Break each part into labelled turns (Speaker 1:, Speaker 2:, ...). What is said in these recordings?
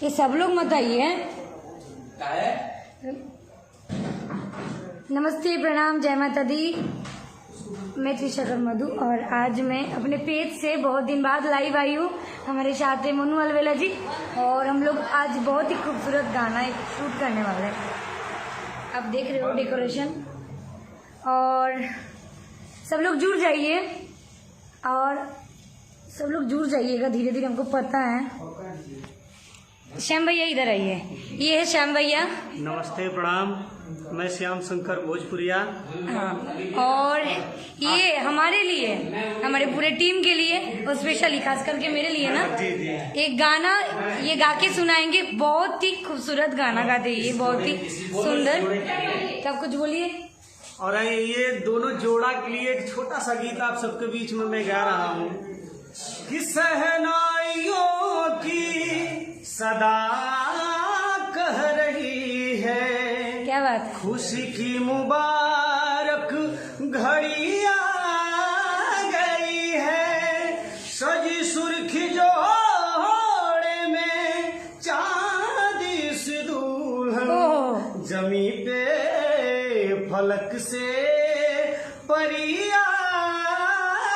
Speaker 1: ये सब लोग मत आइए। नमस्ते, प्रणाम, जय माता दी। मैं त्रिशकर मधु और आज मैं अपने पेज से बहुत दिन बाद लाइव आई हूँ। हमारे साथ है मोनू अलवेला जी और हम लोग आज बहुत ही खूबसूरत गाना एक शूट करने वाले हैं। आप देख रहे हो डेकोरेशन और सब लोग जुड़ जाइए और सब लोग जुड़ जाइएगा धीरे धीरे, हमको पता है। श्याम भैया इधर आइए, ये है श्याम भैया।
Speaker 2: नमस्ते, प्रणाम, मैं श्याम शंकर भोजपुरिया।
Speaker 1: हाँ, और ये हमारे लिए, हमारे पूरे टीम के लिए और स्पेशली खास करके मेरे लिए ना एक गाना ये गा के सुनाएंगे। बहुत ही खूबसूरत गाना गाते ये, बहुत ही सुंदर। क्या कुछ बोलिए।
Speaker 2: और ये दोनों जोड़ा के लिए एक छोटा सा गीत आप सबके बीच में मैं गा रहा हूँ कि सहनाइयों की सदा कह रही है,
Speaker 1: क्या बात।
Speaker 2: खुशी की मुबारक घड़ी आ गई है, सजी सुर्खी जोड़े में चांदी से दुल्हन, जमी पे फलक से परी आ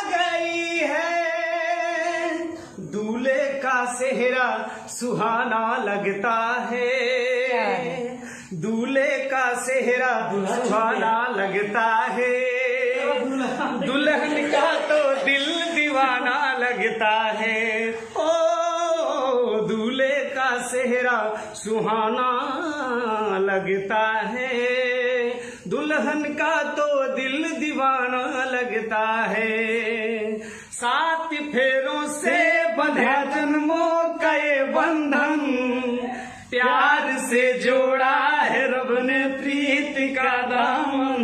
Speaker 2: गई है, दूल्हे का सेहरा सुहाना लगता है, दूल्हे का सेहरा सुहाना लगता है, दुल्हन का तो दिल दीवाना लगता है। ओ दूल्हे का सेहरा सुहाना लगता है, दुल्हन का तो दिल दीवाना लगता है। 7 फेरों से बंधा जन्मों का ये बंधन, प्यार से जोड़ा है रब ने प्रीत का दामन,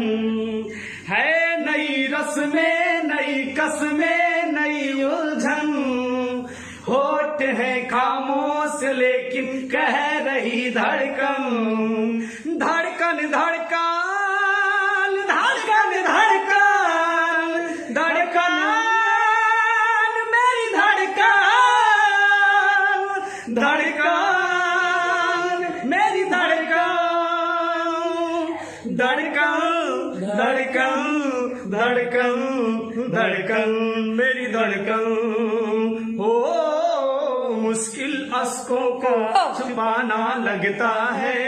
Speaker 2: है नई रस्में, नई कसमें, नई उलझन, होठ है खामोश लेकिन कह रही धड़कन, धड़कन धड़कन धड़कन धड़कन धड़कन मेरी धड़कन, धड़कन मेरी धड़कन, धड़कन धड़कन धड़कन धड़कन मेरी धड़कन। हो मुश्किल अश्कों को छुपाना लगता है,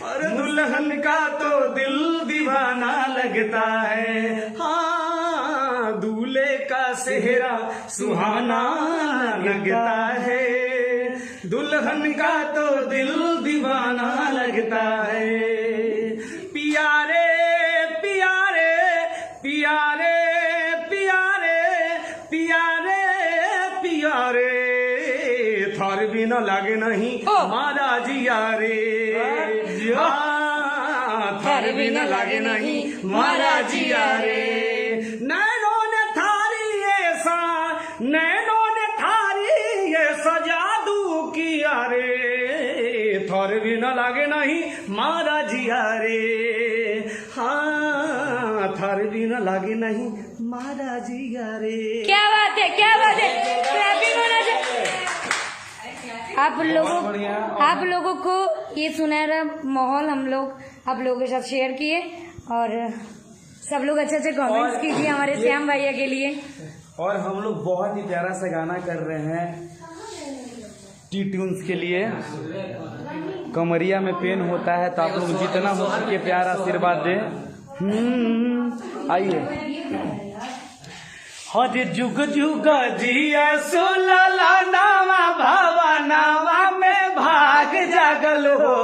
Speaker 2: और दुल्हन का तो दिल दीवाना लगता है। हाँ, दूल्हे का सेहरा सुहाना लगता है, दुल्हन का तो दिल दीवाना लगता है। प्यारे प्यारे प्यारे प्यारे प्यारे प्यारे, थार बिना लागे नहीं हमारा जिया रे, थार बिना लागे नहीं हमारा जिया रे, नैनों ने थारी ऐसा, नैनों ने थारी ऐसा जादू किया रे, थार बिना लागे नहीं हमारा जिया रे, हाँ थार बिना लागे नहीं हमारा जिया रे।
Speaker 1: क्या बात है, क्या बात है। क्लैपिंग होना चाहिए। आप लोगों को ये सुनहरा माहौल हम लोग आप लोगों के साथ शेयर किए और सब लोग अच्छे अच्छे कमेंट्स कीजिए हमारे श्याम भैया के लिए।
Speaker 3: और हम लोग बहुत ही प्यारा सा गाना कर रहे हैं टी ट्यून्स के लिए। कमरिया में पेन होता है तो आप लोग जितना हो सके प्यार आशीर्वाद दें। आइए।
Speaker 2: हर जुग जुग जिया सोलला नावा भावा नावा में भाग जागल हो,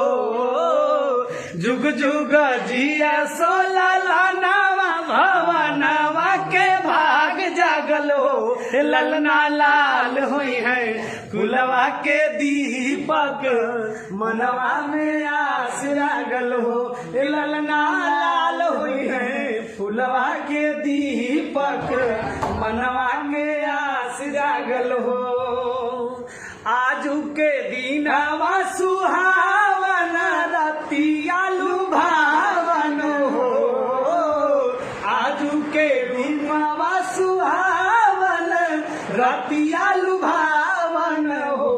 Speaker 2: जुग जुग जिया सोलला नावा भावा नावा के भाग जागल हो, ललना लाल हुई है कुलवा के दीपक, मनवा में आस लागल हो, ललना लाल हुई है फुलवा के दीपक, मनवा के आस जागल हो। आजू के दीनवा सुहावन रतिया लुभावन हो, आजू के दीनवा सुहावन रतिया लुभावन हो,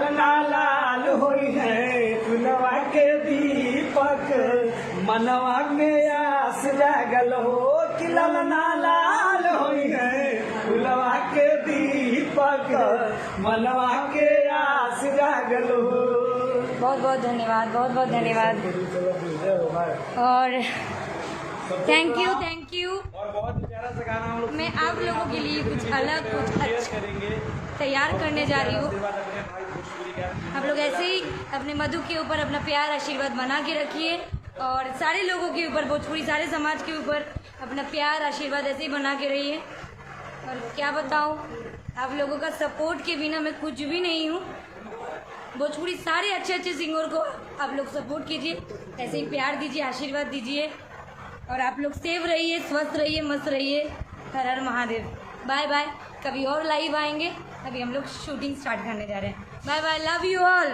Speaker 2: ललना लाल होई है फुलवा के दीपक मनवा में आस लागल हो कि ललना लाल होई है फुलवा के दीपक मनवा के आस लागल हो।
Speaker 1: बहुत बहुत धन्यवाद, बहुत बहुत धन्यवाद और थैंक यू।
Speaker 3: और बहुत ही प्यारा सा गाना हम लोग
Speaker 1: मैं आप लोगों के लिए कुछ अलग कुछ अच्छा
Speaker 3: करेंगे।
Speaker 1: तैयार करने जा रही हूँ।
Speaker 3: आशीर्वाद अपने भाई भोजपुरी का।
Speaker 1: आप लोग ऐसे ही अपने मधु के ऊपर अपना प्यार आशीर्वाद बना के रखिए और सारे लोगों के ऊपर, भोजपुरी सारे समाज के ऊपर अपना प्यार आशीर्वाद ऐसे ही बना के रहिए। और क्या बताऊँ, आप लोगों का सपोर्ट के बिना मैं कुछ भी नहीं हूँ। भोजपुरी सारे अच्छे अच्छे सिंगर को आप लोग सपोर्ट कीजिए, ऐसे ही प्यार दीजिए, आशीर्वाद दीजिए और आप लोग सेफ रहिए, स्वस्थ रहिए, मस्त रहिए। हर हर महादेव। Bye bye. कभी और लाइव आएंगे, अभी हम लोग शूटिंग स्टार्ट करने जा रहे हैं। Bye bye, love you all.